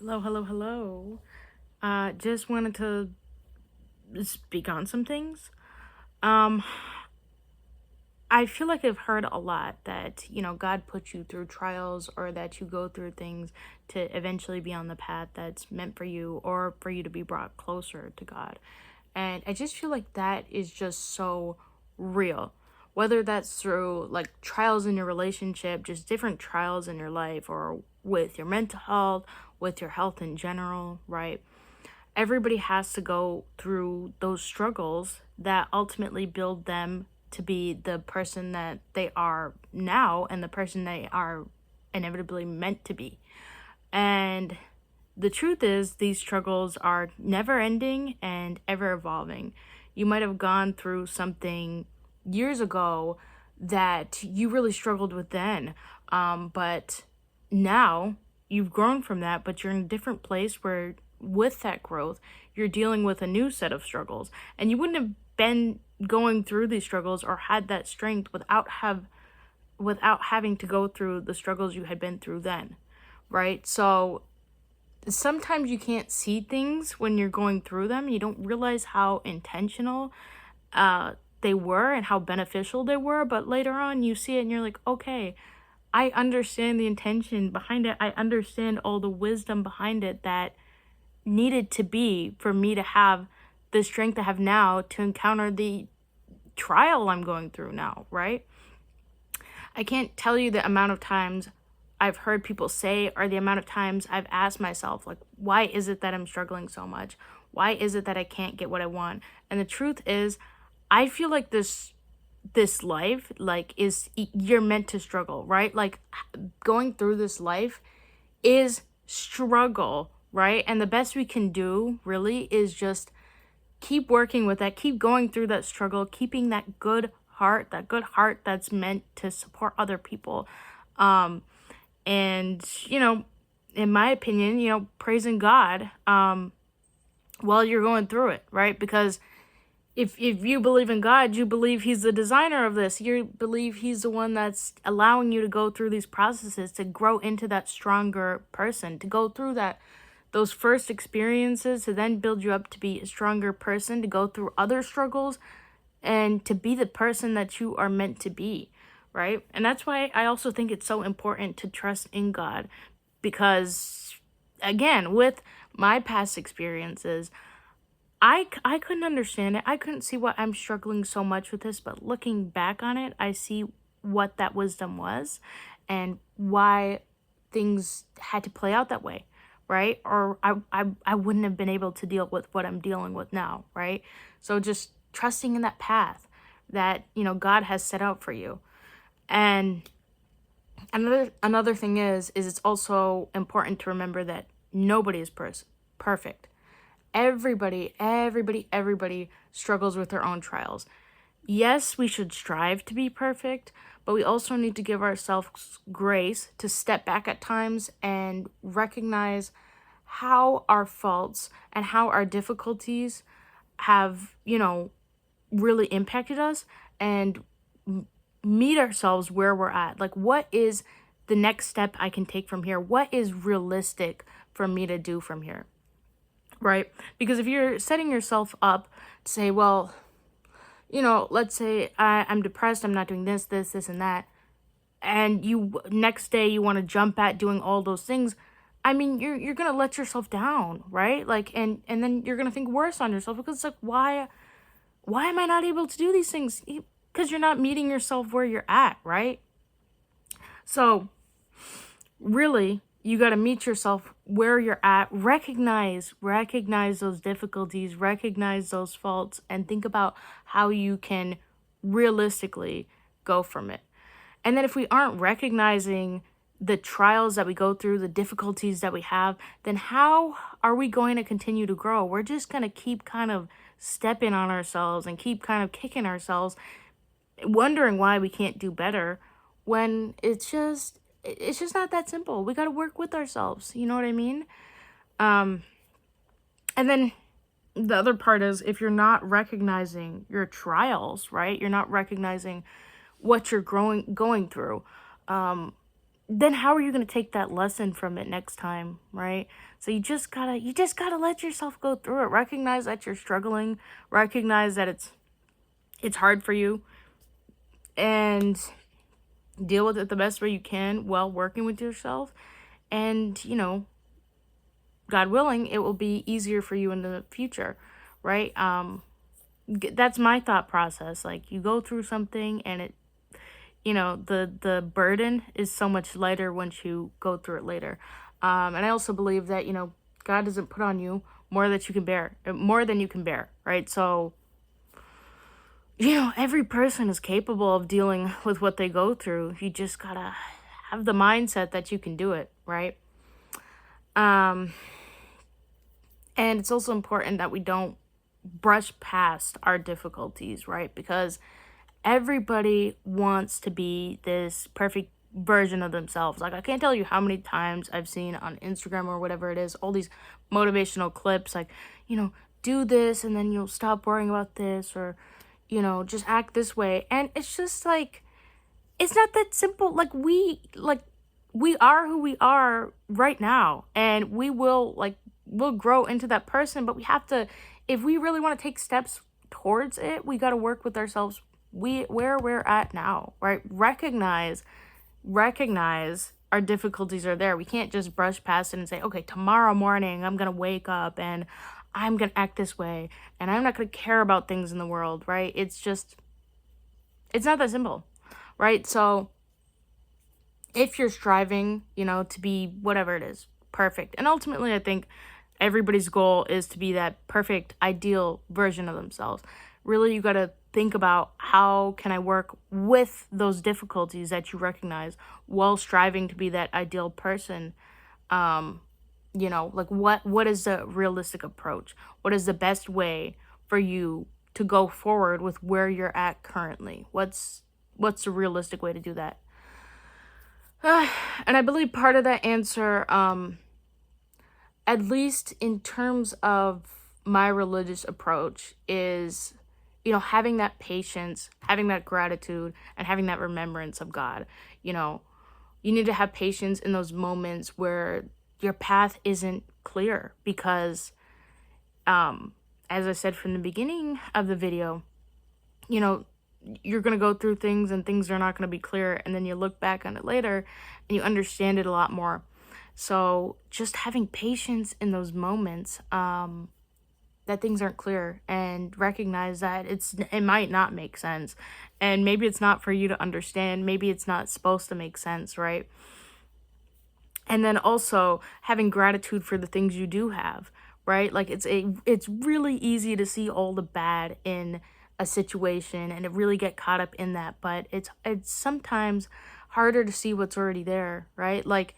Hello, hello, hello. Just wanted to speak on some things. Um, I feel like I've heard a lot that, God puts you through trials or that you go through things to eventually be on the path that's meant for you or for you to be brought closer to God. And I just feel like that is just so real. Whether that's through like trials in your relationship, just different trials in your life, or with your mental health, with your health in general, right? Everybody has to go through those struggles that ultimately build them to be the person that they are now and the person they are inevitably meant to be. And the truth is, these struggles are never ending and ever evolving. You might have gone through something years ago that you really struggled with then, but now you've grown from that, but you're in a different place where, with that growth, you're dealing with a new set of struggles. And you wouldn't have been going through these struggles or had that strength without having to go through the struggles you had been through then, right? So sometimes you can't see things when you're going through them. You don't realize how intentional they were and how beneficial they were, but later on you see it and you're like, okay, I understand the intention behind it. I understand all the wisdom behind it that needed to be for me to have the strength I have now to encounter the trial I'm going through now, right? I can't tell you the amount of times I've heard people say, or the amount of times I've asked myself, like, why is it that I'm struggling so much? Why is it that I can't get what I want? And the truth is, I feel like this life, like, you're meant to struggle, right? Like, going through this life is struggle, right? And the best we can do really is just keep working with that, keep going through that struggle, keeping that good heart that's meant to support other people. And, in my opinion, praising God while you're going through it, right? Because if you believe in God, you believe he's the designer of this. You believe he's the one that's allowing you to go through these processes to grow into that stronger person, to go through those first experiences to then build you up to be a stronger person, to go through other struggles and to be the person that you are meant to be, right? And that's why I also think it's so important to trust in God because, again, with my past experiences, I couldn't understand it. I couldn't see why I'm struggling so much with this, but looking back on it, I see what that wisdom was and why things had to play out that way, right? Or I wouldn't have been able to deal with what I'm dealing with now, right? So just trusting in that path that, God has set out for you. And another thing is it's also important to remember that nobody is perfect. Everybody struggles with their own trials. Yes, we should strive to be perfect, but we also need to give ourselves grace to step back at times and recognize how our faults and how our difficulties have, really impacted us, and meet ourselves where we're at. Like, what is the next step I can take from here? What is realistic for me to do from here? Right? Because if you're setting yourself up to say, well, let's say I'm depressed, I'm not doing this, and that, and you next day you want to jump at doing all those things, I mean, you're gonna let yourself down, right? Like, and then you're gonna think worse on yourself because it's like, why am I not able to do these things? Because you're not meeting yourself where you're at, right? So really, you got to meet yourself where you're at, recognize those difficulties, recognize those faults, and think about how you can realistically go from it. And then if we aren't recognizing the trials that we go through, the difficulties that we have, then how are we going to continue to grow? We're just going to keep kind of stepping on ourselves and keep kind of kicking ourselves, wondering why we can't do better when it's just not that simple. We got to work with ourselves. You know what I mean? And then the other part is, if you're not recognizing your trials, right? You're not recognizing what you're going through. then how are you going to take that lesson from it next time, right? So you just gotta let yourself go through it. Recognize that you're struggling, recognize that it's hard for you, and deal with it the best way you can while working with yourself. And, God willing, it will be easier for you in the future, right? That's my thought process. Like, you go through something, and the burden is so much lighter once you go through it later. And I also believe that, God doesn't put on you more than you can bear, right? So, every person is capable of dealing with what they go through. You just gotta have the mindset that you can do it, right? Um, and it's also important that we don't brush past our difficulties, right? Because everybody wants to be this perfect version of themselves. Like, I can't tell you how many times I've seen on Instagram or whatever it is, all these motivational clips like, do this and then you'll stop worrying about this, or, just act this way. And it's just like, it's not that simple. We are who we are right now, and we'll grow into that person, but we have to, if we really want to take steps towards it, we got to work with ourselves, where we're at now, right? Recognize our difficulties are there. We can't just brush past it and say, okay, tomorrow morning I'm gonna wake up and I'm gonna act this way, and I'm not gonna care about things in the world, right? It's not that simple, right? So if you're striving, to be whatever it is, perfect. And ultimately, I think everybody's goal is to be that perfect, ideal version of themselves. Really, you got to think about, how can I work with those difficulties that you recognize while striving to be that ideal person? Like, what is the realistic approach? What is the best way for you to go forward with where you're at currently? What's the realistic way to do that? And I believe part of that answer, at least in terms of my religious approach, is, having that patience, having that gratitude, and having that remembrance of God. You need to have patience in those moments where your path isn't clear, because, as I said from the beginning of the video, you know, you're going to go through things and things are not going to be clear. And then you look back on it later and you understand it a lot more. So just having patience in those moments, that things aren't clear, and recognize that it might not make sense. And maybe it's not for you to understand. Maybe it's not supposed to make sense, right? And then also having gratitude for the things you do have, right? Like, it's really easy to see all the bad in a situation and to really get caught up in that, but it's sometimes harder to see what's already there, right? Like,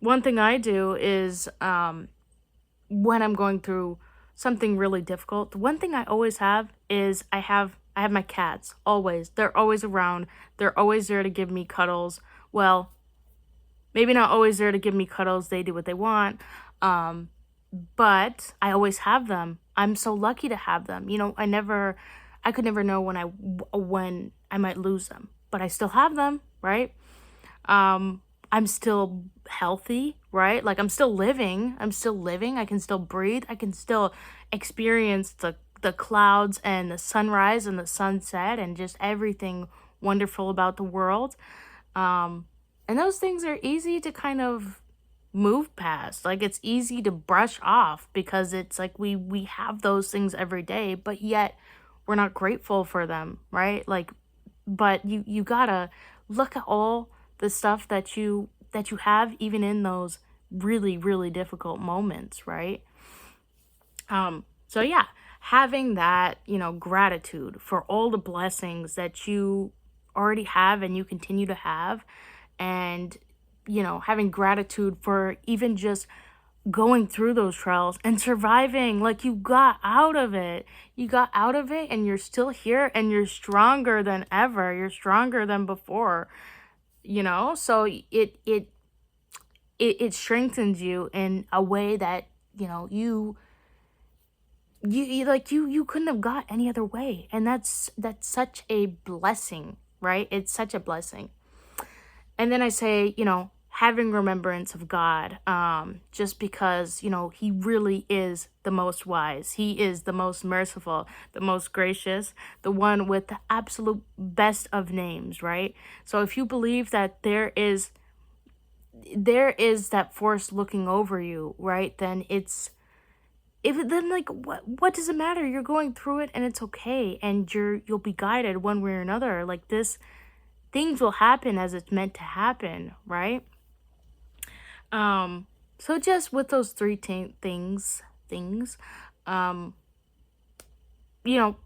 one thing I do is, when I'm going through something really difficult, the one thing I always have is I have my cats. Always. They're always around. They're always there to give me cuddles. Well, maybe not always there to give me cuddles. They do what they want. But I always have them. I'm so lucky to have them. I could never know when I might lose them, but I still have them, right? I'm still healthy, right? Like, I'm still living. I can still breathe. I can still experience the clouds and the sunrise and the sunset and just everything wonderful about the world. And those things are easy to kind of move past. Like, it's easy to brush off because it's like we have those things every day, but yet we're not grateful for them, right? Like, but you gotta look at all the stuff that you have, even in those really, really difficult moments, right? So yeah, having that, gratitude for all the blessings that you already have and you continue to have, and, having gratitude for even just going through those trials and surviving. Like, you got out of it. You got out of it and you're still here and you're stronger than ever. You're stronger than before, so it strengthens you in a way that, you couldn't have got any other way. And that's such a blessing, right? It's such a blessing. And then I say, having remembrance of God, just because, he really is the most wise. He is the most merciful, the most gracious, the one with the absolute best of names, right? So if you believe that there is that force looking over you, right? Then like what does it matter? You're going through it and it's okay, and you'll be guided one way or another. Like this, things will happen as it's meant to happen, right? Um, so just with those things, um,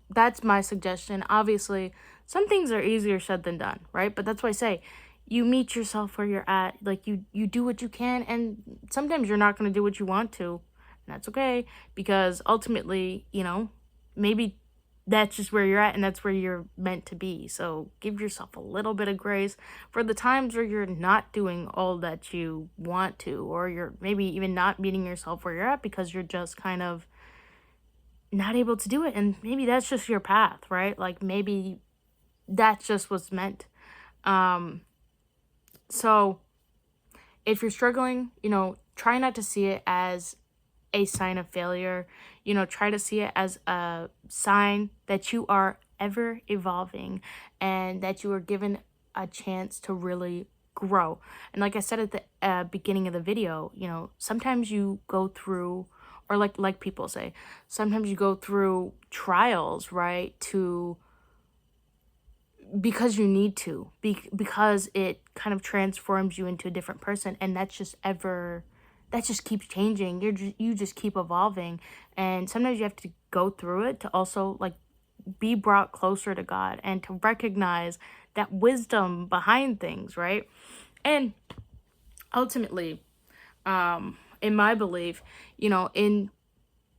that's my suggestion. Obviously, some things are easier said than done, right? But that's why I say you meet yourself where you're at. Like you do what you can, and sometimes you're not going to do what you want to, and that's okay, because ultimately, maybe that's just where you're at and that's where you're meant to be. So give yourself a little bit of grace for the times where you're not doing all that you want to, or you're maybe even not meeting yourself where you're at because you're just kind of not able to do it. And maybe that's just your path, right? Like maybe that's just what's meant. Um, so if you're struggling, try not to see it as a sign of failure. Try to see it as a sign that you are ever evolving and that you are given a chance to really grow. And like I said at the beginning of the video, sometimes you go through, or like people say, sometimes you go through trials, right? Because you need to, because it kind of transforms you into a different person, and that just keeps changing. You just keep evolving, and sometimes you have to go through it to also like be brought closer to God and to recognize that wisdom behind things, right? And ultimately, in my belief, in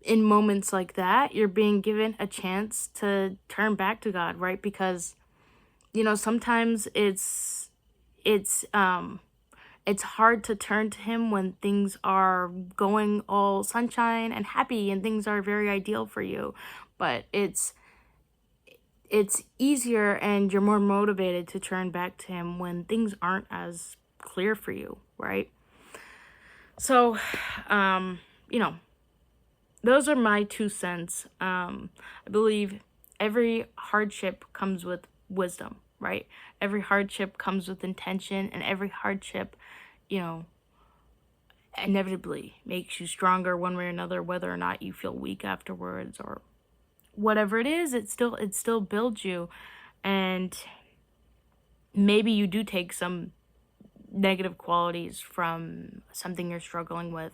moments like that, you're being given a chance to turn back to God, right? Because sometimes it's hard to turn to him when things are going all sunshine and happy and things are very ideal for you. But it's easier and you're more motivated to turn back to him when things aren't as clear for you, right? So, um, you know, those are my 2 cents. I believe every hardship comes with wisdom, right? Every hardship comes with intention, and every hardship, you know, inevitably makes you stronger one way or another, whether or not you feel weak afterwards or whatever it is. It still builds you, and maybe you do take some negative qualities from something you're struggling with.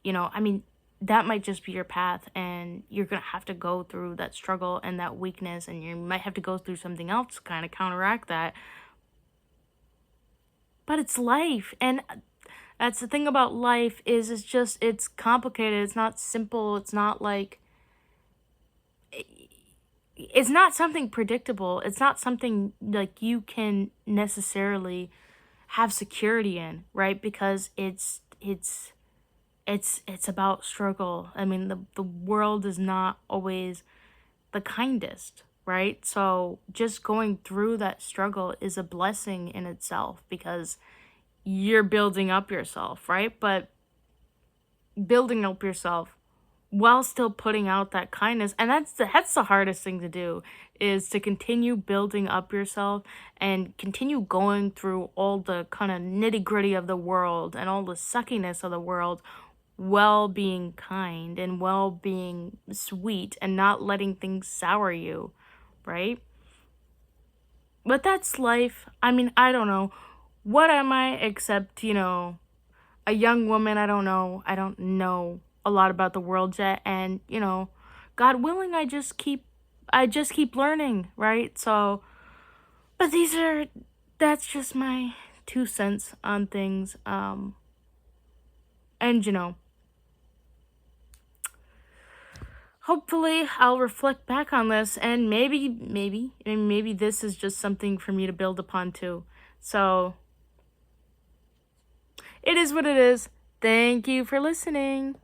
I mean, that might just be your path, and you're gonna have to go through that struggle and that weakness, and you might have to go through something else to kind of counteract that. But it's life, and that's the thing about life, is it's complicated. It's not simple. It's not like it's not something predictable. It's not something like you can necessarily have security in, right? Because it's about struggle. I mean, the world is not always the kindest, right? So just going through that struggle is a blessing in itself, because you're building up yourself, right? But building up yourself while still putting out that kindness, and that's the hardest thing to do, is to continue building up yourself and continue going through all the kind of nitty-gritty of the world and all the suckiness of the world, while being kind and while being sweet and not letting things sour you, right? But that's life. I mean, I don't know. What am I except, a young woman? I don't know a lot about the world yet, and, God willing, I just keep learning, right? So, but that's just my 2 cents on things. And hopefully I'll reflect back on this, and maybe this is just something for me to build upon too. So it is what it is. Thank you for listening.